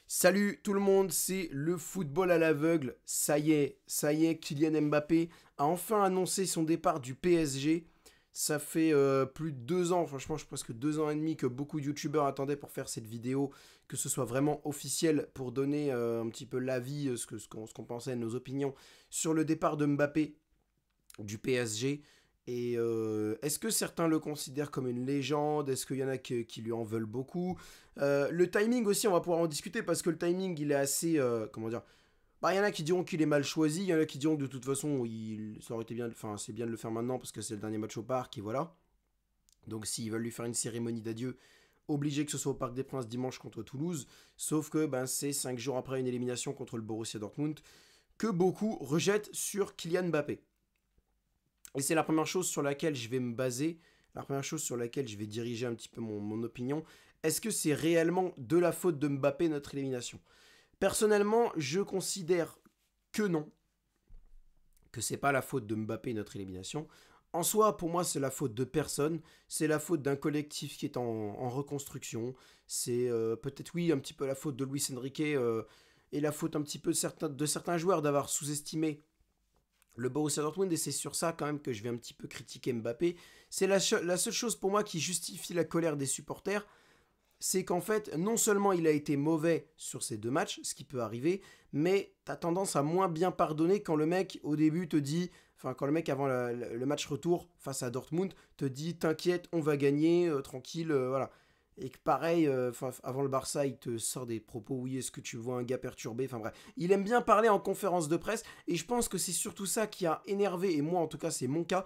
Salut tout le monde, c'est le football à l'aveugle. Ça y est, Kylian Mbappé a enfin annoncé son départ du PSG. Ça fait plus de 2 ans, franchement, je pense presque 2 ans et demi que beaucoup de youtubeurs attendaient pour faire cette vidéo, que ce soit vraiment officiel pour donner un petit peu l'avis, ce qu'on pensait, nos opinions sur le départ de Mbappé du PSG. Et est-ce que certains le considèrent comme une légende? Est-ce qu'il y en a qui lui en veulent beaucoup? Le timing aussi, on va pouvoir en discuter parce que le timing, il est assez... comment dire? Bah, il y en a qui diront qu'il est mal choisi, il y en a qui diront que de toute façon, ça aurait été bien, enfin, c'est bien de le faire maintenant parce que c'est le dernier match au parc et voilà. Donc s'ils veulent lui faire une cérémonie d'adieu, obligé que ce soit au Parc des Princes dimanche contre Toulouse. Sauf que ben, c'est 5 jours après une élimination contre le Borussia Dortmund que beaucoup rejettent sur Kylian Mbappé. Et c'est la première chose sur laquelle je vais me baser, la première chose sur laquelle je vais diriger un petit peu mon opinion. Est-ce que c'est réellement de la faute de Mbappé notre élimination? Personnellement, je considère que non, que c'est pas la faute de Mbappé notre élimination. En soi, pour moi, c'est la faute de personne. C'est la faute d'un collectif qui est en reconstruction. C'est peut-être, oui, un petit peu la faute de Luis Enrique et la faute un petit peu de certains joueurs d'avoir sous-estimé le Borussia Dortmund, et c'est sur ça quand même que je vais un petit peu critiquer Mbappé. C'est la seule chose pour moi qui justifie la colère des supporters, c'est qu'en fait, non seulement il a été mauvais sur ces 2 matchs, ce qui peut arriver, mais t'as tendance à moins bien pardonner quand le mec, au début, te dit, enfin, quand le mec, avant le match retour face à Dortmund, te dit, t'inquiète, on va gagner, tranquille, voilà. Et que pareil, avant le Barça, il te sort des propos, oui, est-ce que tu vois un gars perturbé, enfin bref. Il aime bien parler en conférence de presse, et je pense que c'est surtout ça qui a énervé, et moi en tout cas c'est mon cas,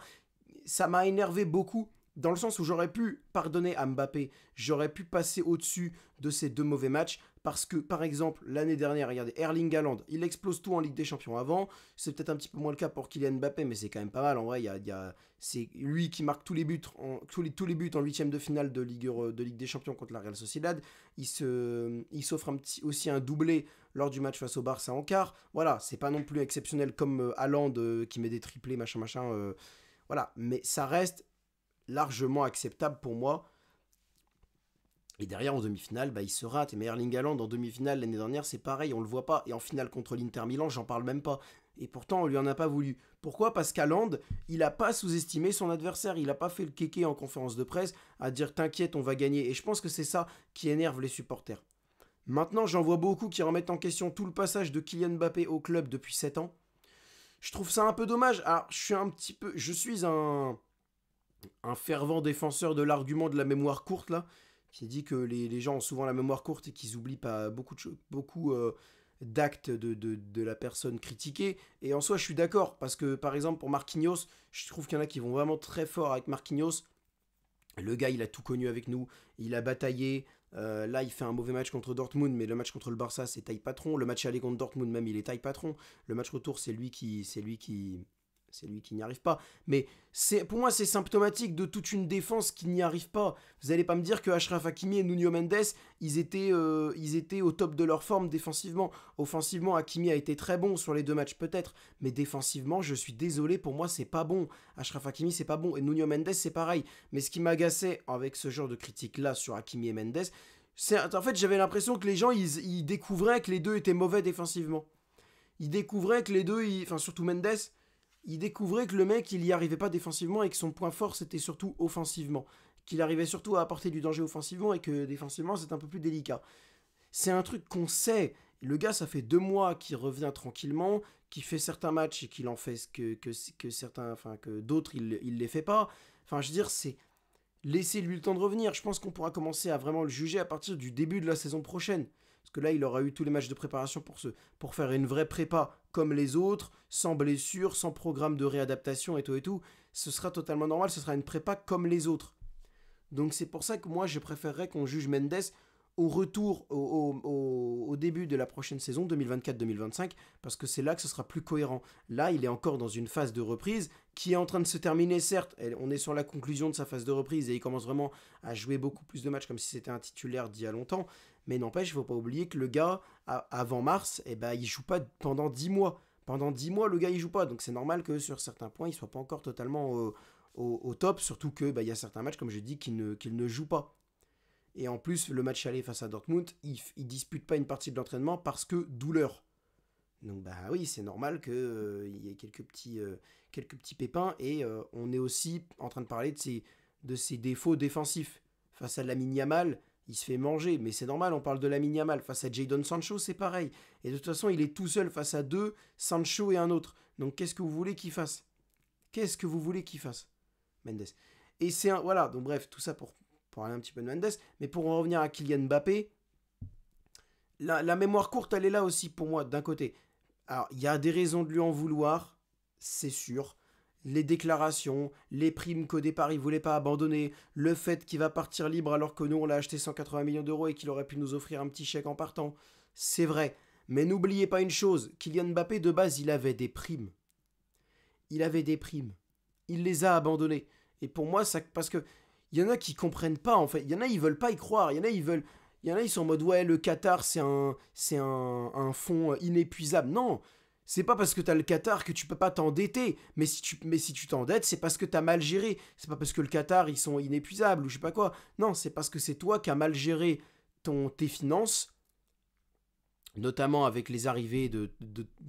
ça m'a énervé beaucoup dans le sens où j'aurais pu pardonner à Mbappé, j'aurais pu passer au-dessus de ces 2 mauvais matchs, parce que par exemple l'année dernière, regardez, Erling Haaland, il explose tout en Ligue des Champions avant, c'est peut-être un petit peu moins le cas pour Kylian Mbappé, mais c'est quand même pas mal, en vrai, c'est lui qui marque tous les buts tous les buts en huitième de finale de Ligue des Champions contre la Real Sociedad, il s'offre aussi un doublé lors du match face au Barça en quart, voilà, c'est pas non plus exceptionnel comme Haaland qui met des triplés, machin, machin, voilà, mais ça reste largement acceptable pour moi. Et derrière, en demi-finale, bah, il se rate. Mais Erling Haaland, en demi-finale, l'année dernière, c'est pareil, on le voit pas. Et en finale contre l'Inter Milan, j'en parle même pas. Et pourtant, on lui en a pas voulu. Pourquoi? Parce qu'Haaland, il a pas sous-estimé son adversaire. Il a pas fait le kéké en conférence de presse à dire t'inquiète, on va gagner. Et je pense que c'est ça qui énerve les supporters. Maintenant, j'en vois beaucoup qui remettent en question tout le passage de Kylian Mbappé au club depuis 7 ans. Je trouve ça un peu dommage. Alors, je suis un fervent défenseur de l'argument de la mémoire courte, là, qui dit que les gens ont souvent la mémoire courte et qu'ils oublient pas beaucoup d'actes de la personne critiquée. Et en soi, je suis d'accord, parce que par exemple, pour Marquinhos, je trouve qu'il y en a qui vont vraiment très fort avec Marquinhos. Le gars, il a tout connu avec nous, il a bataillé. Là, il fait un mauvais match contre Dortmund, mais le match contre le Barça, c'est taille patron. Le match aller contre Dortmund, même, il est taille patron. Le match retour, c'est lui qui n'y arrive pas. Mais pour moi, c'est symptomatique de toute une défense qui n'y arrive pas. Vous n'allez pas me dire que Achraf Hakimi et Nuno Mendes, ils étaient au top de leur forme défensivement. Offensivement, Hakimi a été très bon sur les 2 matchs, peut-être. Mais défensivement, je suis désolé, pour moi, c'est pas bon. Achraf Hakimi, c'est pas bon. Et Nuno Mendes, c'est pareil. Mais ce qui m'agaçait avec ce genre de critique-là sur Hakimi et Mendes, en fait, j'avais l'impression que les gens, ils découvraient que les deux étaient mauvais défensivement. Ils découvraient que les deux, enfin surtout Mendes, il découvrait que le mec, il y arrivait pas défensivement et que son point fort, c'était surtout offensivement. Qu'il arrivait surtout à apporter du danger offensivement et que défensivement, c'est un peu plus délicat. C'est un truc qu'on sait. Le gars, ça fait 2 mois qu'il revient tranquillement, qu'il fait certains matchs et qu'il en fait que certains, enfin, que d'autres, il les fait pas. Enfin, je veux dire, c'est laissez-lui le temps de revenir. Je pense qu'on pourra commencer à vraiment le juger à partir du début de la saison prochaine. Parce que là, il aura eu tous les matchs de préparation pour faire une vraie prépa comme les autres, sans blessure, sans programme de réadaptation et tout et tout. Ce sera totalement normal, ce sera une prépa comme les autres. Donc c'est pour ça que moi, je préférerais qu'on juge Mendes au retour, au début de la prochaine saison, 2024-2025, parce que c'est là que ce sera plus cohérent. Là, il est encore dans une phase de reprise qui est en train de se terminer, certes. On est sur la conclusion de sa phase de reprise et il commence vraiment à jouer beaucoup plus de matchs comme si c'était un titulaire d'il y a longtemps. Mais n'empêche, il ne faut pas oublier que le gars, avant mars, il ne joue pas pendant 10 mois. Pendant 10 mois, le gars, il joue pas. Donc c'est normal que sur certains points, il ne soit pas encore totalement au top, surtout que y a certains matchs, comme je dis, qu'il ne joue pas. Et en plus, le match aller face à Dortmund, il dispute pas une partie de l'entraînement parce que douleur. Donc bah oui, c'est normal qu'il y ait quelques petits pépins. Et on est aussi en train de parler de ses défauts défensifs. Face à Lamine Yamal, il se fait manger. Mais c'est normal, on parle de Lamine Yamal. Face à Jadon Sancho, c'est pareil. Et de toute façon, il est tout seul face à deux, Sancho et un autre. Donc qu'est-ce que vous voulez qu'il fasse? Qu'est-ce que vous voulez qu'il fasse, Mendes? Et c'est un... Voilà, donc bref, tout ça pour parler un petit peu de Mendes. Mais pour en revenir à Kylian Mbappé, la mémoire courte, elle est là aussi pour moi, d'un côté. Alors, il y a des raisons de lui en vouloir, c'est sûr. Les déclarations, les primes qu'au départ il voulait pas abandonner, le fait qu'il va partir libre alors que nous on l'a acheté 180 millions d'euros et qu'il aurait pu nous offrir un petit chèque en partant, c'est vrai. Mais n'oubliez pas une chose, Kylian Mbappé de base il avait des primes. Il avait des primes. Il les a abandonnées. Et pour moi, ça, parce que il y en a qui comprennent pas en fait. Il y en a ils veulent pas y croire. Il y en a ils veulent. Il y en a ils sont en mode ouais le Qatar c'est un fonds inépuisable. Non, c'est pas parce que t'as le Qatar que tu peux pas t'endetter. Mais si tu t'endettes, c'est parce que t'as mal géré. C'est pas parce que le Qatar ils sont inépuisables ou je sais pas quoi. Non, c'est parce que c'est toi qui as mal géré tes finances, notamment avec les arrivées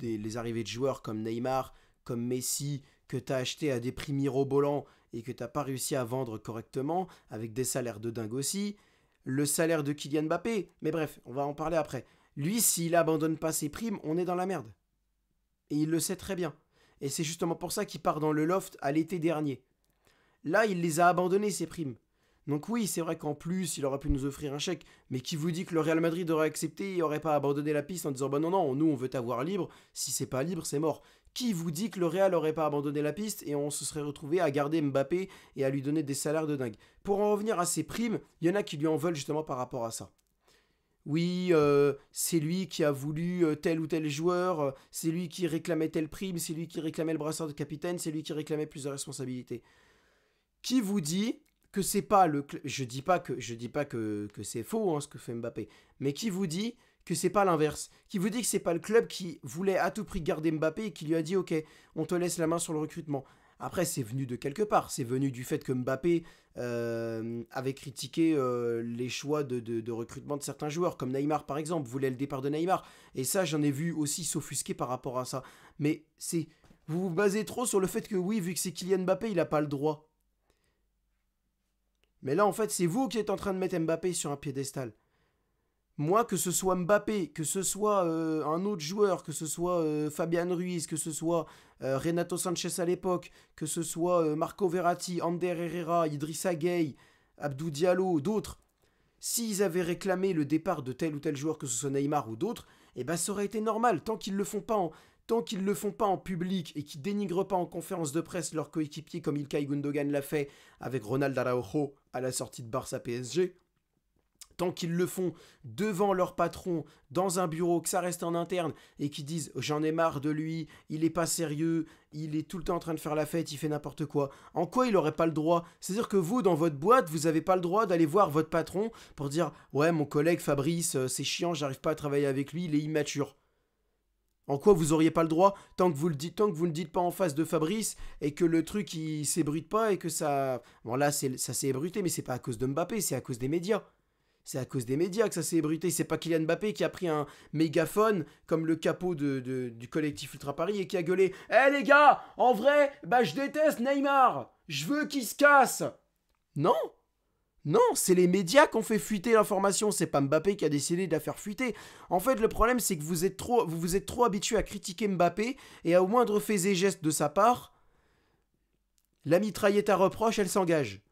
les arrivées de joueurs comme Neymar, comme Messi, que tu as acheté à des prix mirobolants et que tu n'as pas réussi à vendre correctement, avec des salaires de dingue aussi. Le salaire de Kylian Mbappé, mais bref, on va en parler après. Lui, s'il abandonne pas ses primes, on est dans la merde. Et il le sait très bien. Et c'est justement pour ça qu'il part dans le loft à l'été dernier. Là, il les a abandonnées, ses primes. Donc oui, c'est vrai qu'en plus, il aurait pu nous offrir un chèque, mais qui vous dit que le Real Madrid aurait accepté et aurait pas abandonné la piste en disant bah non, non, nous on veut t'avoir libre, si c'est pas libre, c'est mort. Qui vous dit que le Real aurait pas abandonné la piste et on se serait retrouvé à garder Mbappé et à lui donner des salaires de dingue? Pour en revenir à ses primes, il y en a qui lui en veulent justement par rapport à ça. Oui, c'est lui qui a voulu tel ou tel joueur, c'est lui qui réclamait telle prime, c'est lui qui réclamait le brassard de capitaine, c'est lui qui réclamait plus de responsabilités. Qui vous dit que c'est pas le je dis pas que c'est faux ce que fait Mbappé, mais qui vous dit que c'est pas l'inverse? Qui vous dit que c'est pas le club qui voulait à tout prix garder Mbappé et qui lui a dit OK, on te laisse la main sur le recrutement? Après, c'est venu de quelque part. C'est venu du fait que Mbappé avait critiqué les choix de recrutement de certains joueurs, comme Neymar par exemple, voulait le départ de Neymar. Et ça, j'en ai vu aussi s'offusquer par rapport à ça. Mais vous vous basez trop sur le fait que oui, vu que c'est Kylian Mbappé, il n'a pas le droit. Mais là, en fait, c'est vous qui êtes en train de mettre Mbappé sur un piédestal. Moi, que ce soit Mbappé, que ce soit un autre joueur, que ce soit Fabian Ruiz, que ce soit Renato Sanchez à l'époque, que ce soit Marco Verratti, Ander Herrera, Idrissa Gueye, Abdou Diallo, d'autres, s'ils avaient réclamé le départ de tel ou tel joueur, que ce soit Neymar ou d'autres, eh ben ça aurait été normal. Tant qu'ils le font pas en public et qu'ils dénigrent pas en conférence de presse leurs coéquipiers comme Ilkay Gundogan l'a fait avec Ronald Araujo à la sortie de Barça PSG, tant qu'ils le font devant leur patron, dans un bureau, que ça reste en interne, et qu'ils disent j'en ai marre de lui, il est pas sérieux, il est tout le temps en train de faire la fête, il fait n'importe quoi. En quoi il aurait pas le droit? C'est-à-dire que vous, dans votre boîte, vous avez pas le droit d'aller voir votre patron pour dire ouais, mon collègue Fabrice, c'est chiant, j'arrive pas à travailler avec lui, il est immature. En quoi vous auriez pas le droit tant que vous ne dites pas en face de Fabrice et que le truc il s'ébruite pas et que ça. Bon là ça s'est ébruité, mais c'est pas à cause de Mbappé, c'est à cause des médias. C'est à cause des médias que ça s'est ébruité. C'est pas Kylian Mbappé qui a pris un mégaphone comme le capot du collectif Ultra Paris et qui a gueulé Eh les gars, en vrai, bah je déteste Neymar. Je veux qu'il se casse. Non, non, c'est les médias qui ont fait fuiter l'information. C'est pas Mbappé qui a décidé de la faire fuiter. En fait, le problème, c'est que vous êtes trop habitué à critiquer Mbappé et au moindre fait et geste de sa part, la mitraillette à reproche, elle s'engage.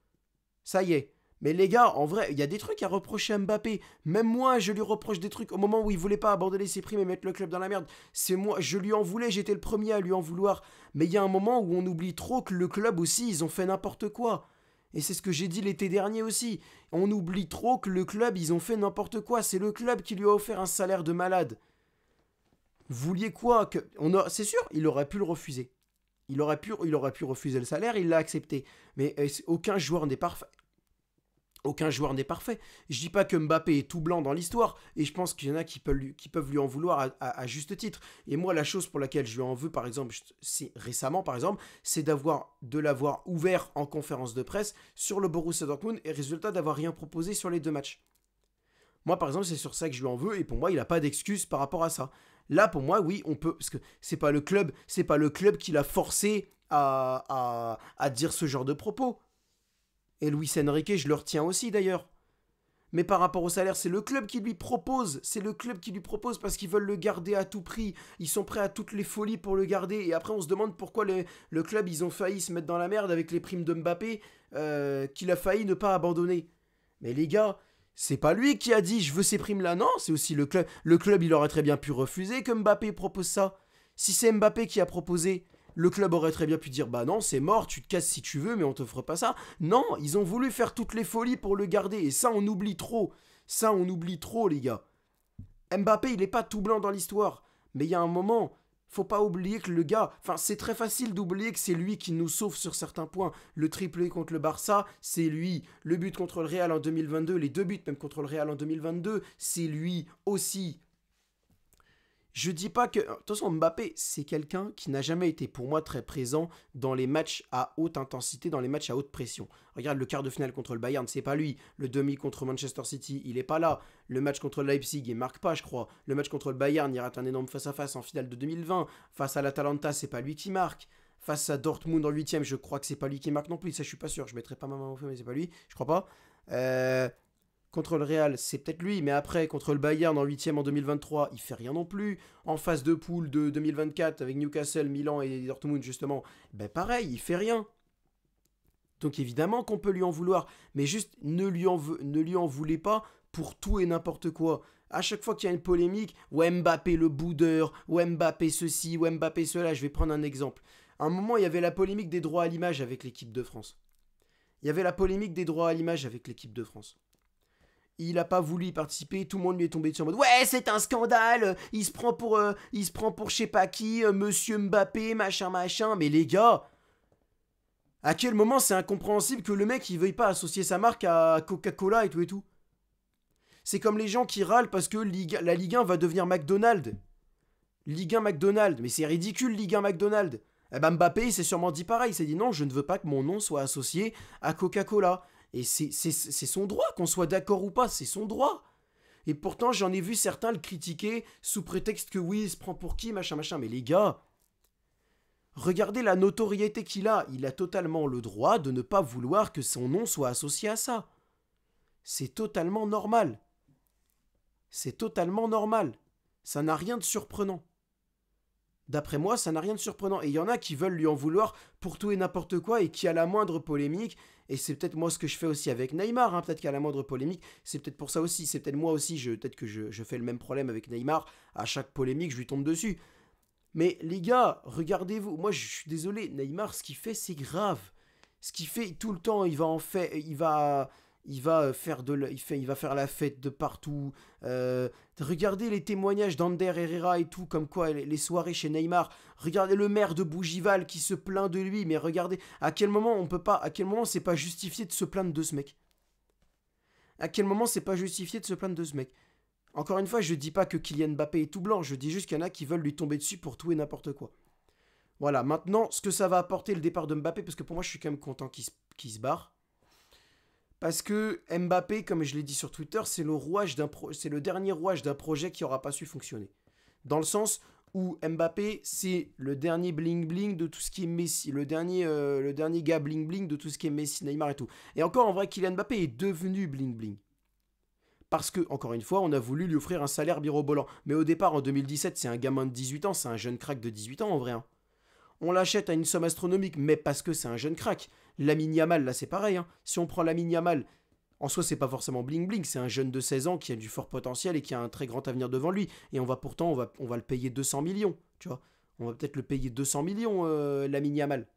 Ça y est. Mais les gars, en vrai, il y a des trucs à reprocher à Mbappé. Même moi, je lui reproche des trucs au moment où il voulait pas abandonner ses primes et mettre le club dans la merde. C'est moi, je lui en voulais, j'étais le premier à lui en vouloir. Mais il y a un moment où on oublie trop que le club aussi, ils ont fait n'importe quoi. Et c'est ce que j'ai dit l'été dernier aussi. On oublie trop que le club, ils ont fait n'importe quoi. C'est le club qui lui a offert un salaire de malade. Vous vouliez quoi que... C'est sûr, il aurait pu le refuser. Il aurait pu refuser le salaire, il l'a accepté. Mais aucun joueur n'est parfait. Aucun joueur n'est parfait. Je dis pas que Mbappé est tout blanc dans l'histoire, et je pense qu'il y en a qui peuvent lui en vouloir à juste titre. Et moi, la chose pour laquelle je lui en veux, par exemple, récemment, par exemple, c'est de l'avoir ouvert en conférence de presse sur le Borussia Dortmund, et résultat d'avoir rien proposé sur les deux matchs. Moi, par exemple, c'est sur ça que je lui en veux, et pour moi, il n'a pas d'excuse par rapport à ça. Là, pour moi, oui, on peut, parce que c'est pas le club qui l'a forcé à dire ce genre de propos. Et Luis Enrique, je le retiens aussi d'ailleurs. Mais par rapport au salaire, c'est le club qui lui propose. C'est le club qui lui propose parce qu'ils veulent le garder à tout prix. Ils sont prêts à toutes les folies pour le garder. Et après, on se demande pourquoi le club, ils ont failli se mettre dans la merde avec les primes de Mbappé, qu'il a failli ne pas abandonner. Mais les gars, c'est pas lui qui a dit je veux ces primes-là. Non, c'est aussi le club. Le club, il aurait très bien pu refuser que Mbappé propose ça. Si c'est Mbappé qui a proposé, le club aurait très bien pu dire bah non, c'est mort, tu te casses si tu veux, mais on te fera pas ça. Non, ils ont voulu faire toutes les folies pour le garder. Et ça, on oublie trop. Ça, on oublie trop, les gars. Mbappé, il est pas tout blanc dans l'histoire. Mais il y a un moment, faut pas oublier que le gars. Enfin, c'est très facile d'oublier que c'est lui qui nous sauve sur certains points. Le triplé contre le Barça, c'est lui. Le but contre le Real en 2022, les 2 buts même contre le Real en 2022, c'est lui aussi. Je dis pas que. Attention, Mbappé, c'est quelqu'un qui n'a jamais été pour moi très présent dans les matchs à haute intensité, dans les matchs à haute pression. Regarde le quart de finale contre le Bayern, c'est pas lui. Le demi contre Manchester City, il est pas là. Le match contre le Leipzig, il marque pas, je crois. Le match contre le Bayern, il rate un énorme face-à-face en finale de 2020. Face à l'Atalanta, c'est pas lui qui marque. Face à Dortmund en huitième, je crois que c'est pas lui qui marque non plus. Ça, je suis pas sûr. Je mettrai pas ma main au feu, mais c'est pas lui. Je crois pas. Contre le Real, c'est peut-être lui, mais après, contre le Bayern en 8ème en 2023, il fait rien non plus. En phase de poule de 2024 avec Newcastle, Milan et Dortmund, justement, ben pareil, il fait rien. Donc évidemment qu'on peut lui en vouloir, mais juste ne lui en voulez pas pour tout et n'importe quoi. À chaque fois qu'il y a une polémique, ouais Mbappé le boudeur, ouais Mbappé ceci, ouais Mbappé cela, je vais prendre un exemple. À un moment, il y avait la polémique des droits à l'image avec l'équipe de France. Il y avait la polémique des droits à l'image avec l'équipe de France. Il n'a pas voulu y participer, tout le monde lui est tombé dessus en mode ouais c'est un scandale, il se prend pour je sais pas qui, Monsieur Mbappé, machin machin, mais les gars, à quel moment c'est incompréhensible que le mec il veuille pas associer sa marque à Coca-Cola et tout et tout. C'est comme les gens qui râlent parce que la Ligue 1 va devenir McDonald's. Ligue 1 McDonald's, mais c'est ridicule Ligue 1 McDonald's. Eh ben Mbappé il s'est sûrement dit pareil, il s'est dit non je ne veux pas que mon nom soit associé à Coca-Cola. Et c'est son droit, qu'on soit d'accord ou pas, c'est son droit. Et pourtant, j'en ai vu certains le critiquer sous prétexte que oui, il se prend pour qui, machin, machin. Mais les gars, regardez la notoriété qu'il a. Il a totalement le droit de ne pas vouloir que son nom soit associé à ça. C'est totalement normal. C'est totalement normal. Ça n'a rien de surprenant. D'après moi, ça n'a rien de surprenant. Et il y en a qui veulent lui en vouloir pour tout et n'importe quoi et qui, à la moindre polémique, et c'est peut-être moi ce que je fais aussi avec Neymar, hein, peut-être qu'à la moindre polémique, c'est peut-être pour ça aussi, c'est peut-être moi aussi, peut-être que je fais le même problème avec Neymar, à chaque polémique, je lui tombe dessus. Mais les gars, regardez-vous, moi je suis désolé, Neymar, ce qu'il fait, c'est grave. Ce qu'il fait tout le temps, il va faire il va faire la fête de partout. Regardez les témoignages d'Ander Herrera et tout, comme quoi les soirées chez Neymar. Regardez le maire de Bougival qui se plaint de lui, mais regardez à quel moment on peut pas, à quel moment c'est pas justifié de se plaindre de ce mec. À quel moment c'est pas justifié de se plaindre de ce mec. Encore une fois, je dis pas que Kylian Mbappé est tout blanc, je dis juste qu'il y en a qui veulent lui tomber dessus pour tout et n'importe quoi. Voilà, maintenant, ce que ça va apporter le départ de Mbappé, parce que pour moi je suis quand même content qu'il se barre. Parce que Mbappé, comme je l'ai dit sur Twitter, c'est le dernier rouage d'un projet qui n'aura pas su fonctionner. Dans le sens où Mbappé, c'est le dernier bling-bling de tout ce qui est Messi, le dernier gars bling-bling de tout ce qui est Messi, Neymar et tout. Et encore, en vrai, Kylian Mbappé est devenu bling-bling. Parce que, encore une fois, on a voulu lui offrir un salaire mirobolant. Mais au départ, en 2017, c'est un gamin de 18 ans, c'est un jeune crack de 18 ans en vrai. Hein. On l'achète à une somme astronomique, mais parce que c'est un jeune crack. Lamine Yamal, là, c'est pareil. Hein. Si on prend Lamine Yamal, en soi, c'est pas forcément bling-bling. C'est un jeune de 16 ans qui a du fort potentiel et qui a un très grand avenir devant lui. Et on va le payer 200 millions. Tu vois, on va peut-être le payer 200 millions, Lamine Yamal.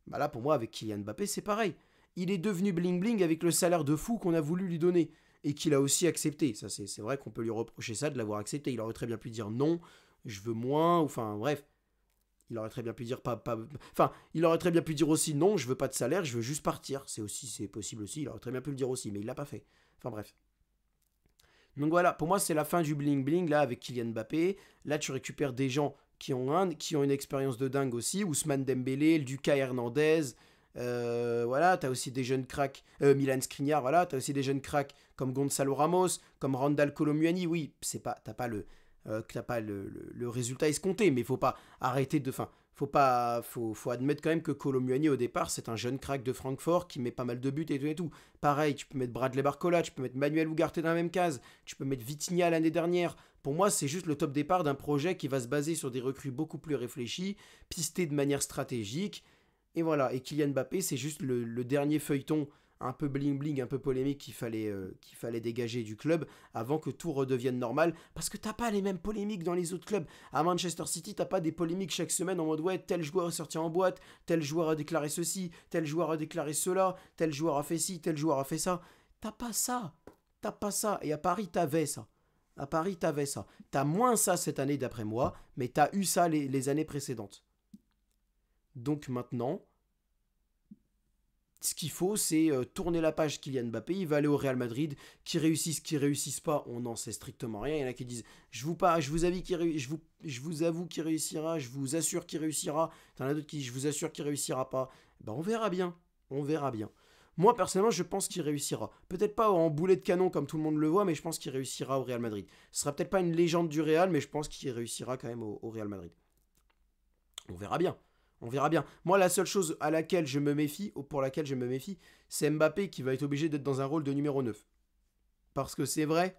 Bah là, pour moi, avec Kylian Mbappé, c'est pareil. Il est devenu bling-bling avec le salaire de fou qu'on a voulu lui donner. Et qu'il a aussi accepté. Ça, c'est vrai qu'on peut lui reprocher ça, de l'avoir accepté. Il aurait très bien pu dire non, je veux moins, enfin bref. Il aurait très bien pu dire enfin, il aurait très bien pu dire aussi non, je veux pas de salaire, je veux juste partir. C'est possible aussi, il aurait très bien pu le dire aussi, mais il l'a pas fait. Enfin bref. Donc voilà, pour moi c'est la fin du bling bling là avec Kylian Mbappé. Là tu récupères des gens qui ont une expérience de dingue aussi, Ousmane Dembélé, Lucas Hernandez, Voilà, t'as aussi des jeunes cracks, Milan Skriniar, voilà, t'as aussi des jeunes cracks comme Gonzalo Ramos, comme Randal Kolo Muani. Oui, t'as pas le résultat escompté, mais faut pas arrêter de, enfin, faut admettre quand même que Kolo Muani au départ c'est un jeune crack de Francfort qui met pas mal de buts et tout et tout. Pareil, tu peux mettre Bradley Barcola, tu peux mettre Manuel Ugarte dans la même case, tu peux mettre Vitinha l'année dernière. Pour moi, c'est juste le top départ d'un projet qui va se baser sur des recrues beaucoup plus réfléchies, pistés de manière stratégique. Et voilà, et Kylian Mbappé, c'est juste le dernier feuilleton un peu bling-bling, un peu polémique qu'il fallait dégager du club avant que tout redevienne normal. Parce que t'as pas les mêmes polémiques dans les autres clubs. À Manchester City, t'as pas des polémiques chaque semaine en mode ouais, tel joueur est sorti en boîte, tel joueur a déclaré ceci, tel joueur a déclaré cela, tel joueur a fait ci, tel joueur a fait ça. T'as pas ça. T'as pas ça. Et à Paris, t'avais ça. À Paris, t'avais ça. T'as moins ça cette année d'après moi, mais t'as eu ça les années précédentes. Donc maintenant, ce qu'il faut, c'est tourner la page Kylian Mbappé. Il va aller au Real Madrid. Qui réussissent pas, on n'en sait strictement rien. Il y en a qui disent je vous avoue qu'il réussira, je vous assure qu'il réussira. Il y en a d'autres qui disent je vous assure qu'il réussira pas. Ben, on verra bien. On verra bien. Moi, personnellement, je pense qu'il réussira. Peut-être pas en boulet de canon comme tout le monde le voit, mais je pense qu'il réussira au Real Madrid. Ce sera peut-être pas une légende du Real, mais je pense qu'il réussira quand même au Real Madrid. On verra bien. On verra bien. Moi, la seule chose à laquelle je me méfie, ou pour laquelle je me méfie, c'est Mbappé qui va être obligé d'être dans un rôle de numéro 9. Parce que c'est vrai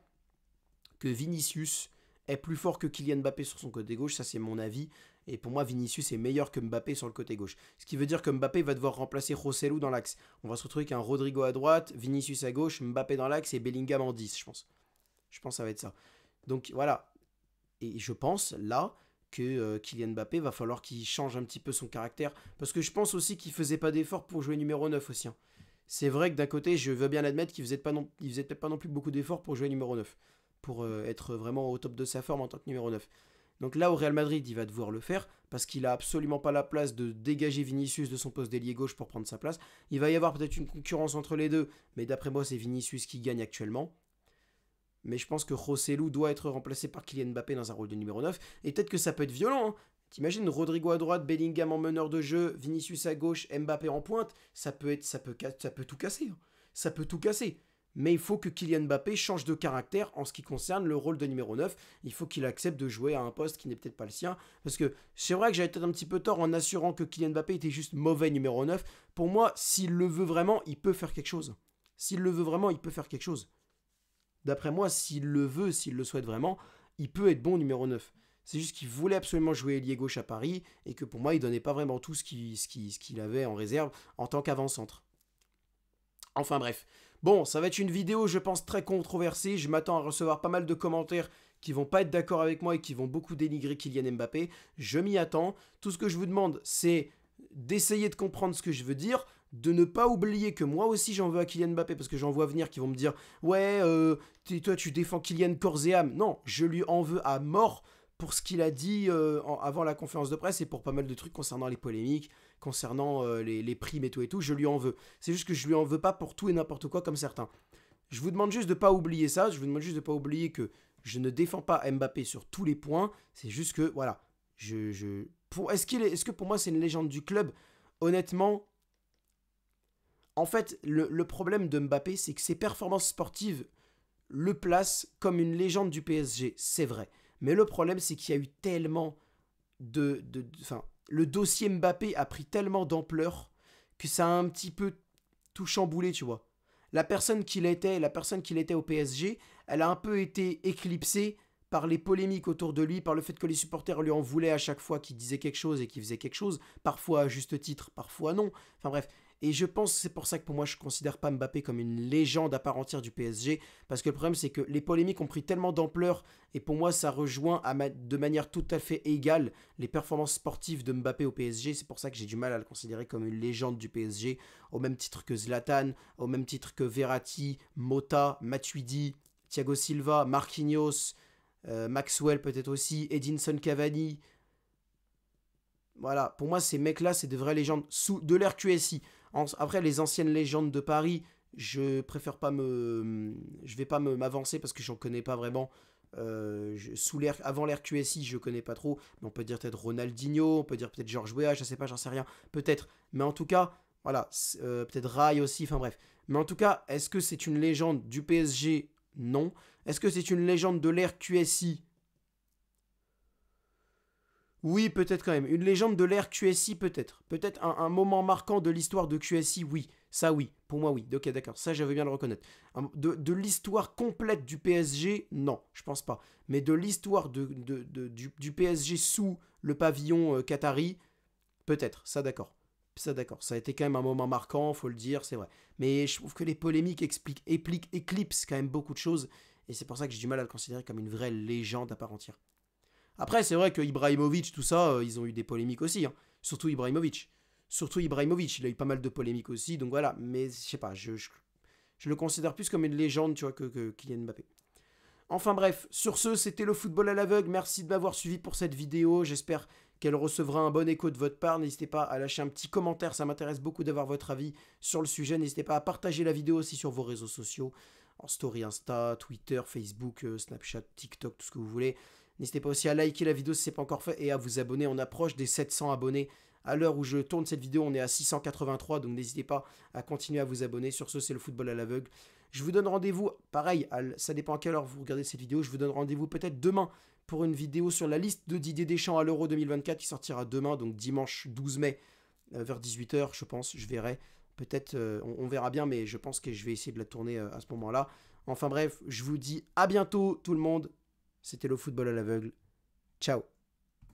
que Vinicius est plus fort que Kylian Mbappé sur son côté gauche, ça c'est mon avis. Et pour moi, Vinicius est meilleur que Mbappé sur le côté gauche. Ce qui veut dire que Mbappé va devoir remplacer Rossellou dans l'axe. On va se retrouver avec un Rodrigo à droite, Vinicius à gauche, Mbappé dans l'axe et Bellingham en 10, je pense. Je pense que ça va être ça. Donc voilà. Et je pense, là, que Kylian Mbappé va falloir qu'il change un petit peu son caractère. Parce que je pense aussi qu'il faisait pas d'efforts pour jouer numéro 9 aussi. Hein. C'est vrai que d'un côté, je veux bien l'admettre qu'il faisait peut-être pas non plus beaucoup d'efforts pour jouer numéro 9. Pour être vraiment au top de sa forme en tant que numéro 9. Donc là, au Real Madrid, il va devoir le faire parce qu'il a absolument pas la place de dégager Vinicius de son poste d'ailier gauche pour prendre sa place. Il va y avoir peut-être une concurrence entre les deux, mais d'après moi, c'est Vinicius qui gagne actuellement. Mais je pense que Rossellou doit être remplacé par Kylian Mbappé dans un rôle de numéro 9. Et peut-être que ça peut être violent. Hein. T'imagines Rodrigo à droite, Bellingham en meneur de jeu, Vinicius à gauche, Mbappé en pointe. Ça peut tout casser. Hein. Ça peut tout casser. Mais il faut que Kylian Mbappé change de caractère en ce qui concerne le rôle de numéro 9. Il faut qu'il accepte de jouer à un poste qui n'est peut-être pas le sien. Parce que c'est vrai que j'avais peut-être un petit peu tort en assurant que Kylian Mbappé était juste mauvais numéro 9. Pour moi, s'il le veut vraiment, il peut faire quelque chose. S'il le veut vraiment, il peut faire quelque chose. D'après moi, s'il le veut, s'il le souhaite vraiment, il peut être bon numéro 9. C'est juste qu'il voulait absolument jouer ailier gauche à Paris et que pour moi, il donnait pas vraiment tout ce qu'il avait en réserve en tant qu'avant-centre. Enfin bref. Bon, ça va être une vidéo, je pense, très controversée. Je m'attends à recevoir pas mal de commentaires qui vont pas être d'accord avec moi et qui vont beaucoup dénigrer Kylian Mbappé. Je m'y attends. Tout ce que je vous demande, c'est d'essayer de comprendre ce que je veux dire, de ne pas oublier que moi aussi j'en veux à Kylian Mbappé parce que j'en vois venir qui vont me dire ouais, toi tu défends Kylian corps et âme. Non, je lui en veux à mort pour ce qu'il a dit avant la conférence de presse et pour pas mal de trucs concernant les polémiques, concernant les primes et tout, je lui en veux. C'est juste que je lui en veux pas pour tout et n'importe quoi comme certains. Je vous demande juste de pas oublier ça, je vous demande juste de pas oublier que je ne défends pas Mbappé sur tous les points, c'est juste que voilà, est-ce que pour moi c'est une légende du club? Honnêtement, en fait, le problème de Mbappé, c'est que ses performances sportives le placent comme une légende du PSG, c'est vrai. Mais le problème, c'est qu'il y a eu tellement enfin, le dossier Mbappé a pris tellement d'ampleur que ça a un petit peu tout chamboulé, tu vois. La personne qu'il était au PSG, elle a un peu été éclipsée par les polémiques autour de lui, par le fait que les supporters lui en voulaient à chaque fois qu'il disait quelque chose et qu'il faisait quelque chose, parfois à juste titre, parfois non. Enfin bref, et je pense que c'est pour ça que pour moi je ne considère pas Mbappé comme une légende à part entière du PSG, parce que le problème c'est que les polémiques ont pris tellement d'ampleur, et pour moi ça rejoint de manière tout à fait égale les performances sportives de Mbappé au PSG, c'est pour ça que j'ai du mal à le considérer comme une légende du PSG, au même titre que Zlatan, au même titre que Verratti, Mota, Matuidi, Thiago Silva, Marquinhos, Maxwell peut-être aussi, Edinson Cavani. Voilà, pour moi ces mecs-là c'est de vraies légendes de l'ère QSI. Après les anciennes légendes de Paris, je préfère pas je vais pas m'avancer parce que j'en connais pas vraiment. Avant l'ère QSI, je connais pas trop, mais on peut dire peut-être Ronaldinho, on peut dire peut-être Georges Weah, je sais pas, j'en sais rien, peut-être. Mais en tout cas, Voilà, peut-être Rai aussi, enfin bref. Mais en tout cas, est-ce que c'est une légende du PSG? Non. Est-ce que c'est une légende de l'ère QSI? Oui, peut-être quand même. Une légende de l'ère QSI, peut-être. Peut-être un moment marquant de l'histoire de QSI, oui. Ça, oui. Pour moi, oui. Ok, d'accord. Ça, j'avais bien le reconnaître. De l'histoire complète du PSG, non, je pense pas. Mais de l'histoire du PSG sous le pavillon qatari, peut-être. Ça, d'accord. Ça, d'accord. Ça a été quand même un moment marquant, faut le dire, c'est vrai. Mais je trouve que les polémiques éclipsent quand même beaucoup de choses. Et c'est pour ça que j'ai du mal à le considérer comme une vraie légende à part entière. Après, c'est vrai que Ibrahimovic, tout ça, ils ont eu des polémiques aussi. Hein. Surtout Ibrahimovic. Surtout Ibrahimovic, il a eu pas mal de polémiques aussi. Donc voilà, mais je sais pas, je le considère plus comme une légende, tu vois, que Kylian Mbappé. Enfin bref, sur ce, c'était le football à l'aveugle. Merci de m'avoir suivi pour cette vidéo. J'espère qu'elle recevra un bon écho de votre part. N'hésitez pas à lâcher un petit commentaire, ça m'intéresse beaucoup d'avoir votre avis sur le sujet. N'hésitez pas à partager la vidéo aussi sur vos réseaux sociaux, en story Insta, Twitter, Facebook, Snapchat, TikTok, tout ce que vous voulez. N'hésitez pas aussi à liker la vidéo si ce n'est pas encore fait et à vous abonner. On approche des 700 abonnés. À l'heure où je tourne cette vidéo, on est à 683, donc n'hésitez pas à continuer à vous abonner. Sur ce, c'est le football à l'aveugle. Je vous donne rendez-vous, pareil, ça dépend à quelle heure vous regardez cette vidéo, je vous donne rendez-vous peut-être demain pour une vidéo sur la liste de Didier Deschamps à l'Euro 2024 qui sortira demain, donc dimanche 12 mai, vers 18 h, je pense, je verrai. Peut-être, on verra bien, mais je pense que je vais essayer de la tourner à ce moment-là. Enfin bref, je vous dis à bientôt tout le monde. C'était le football à l'aveugle. Ciao.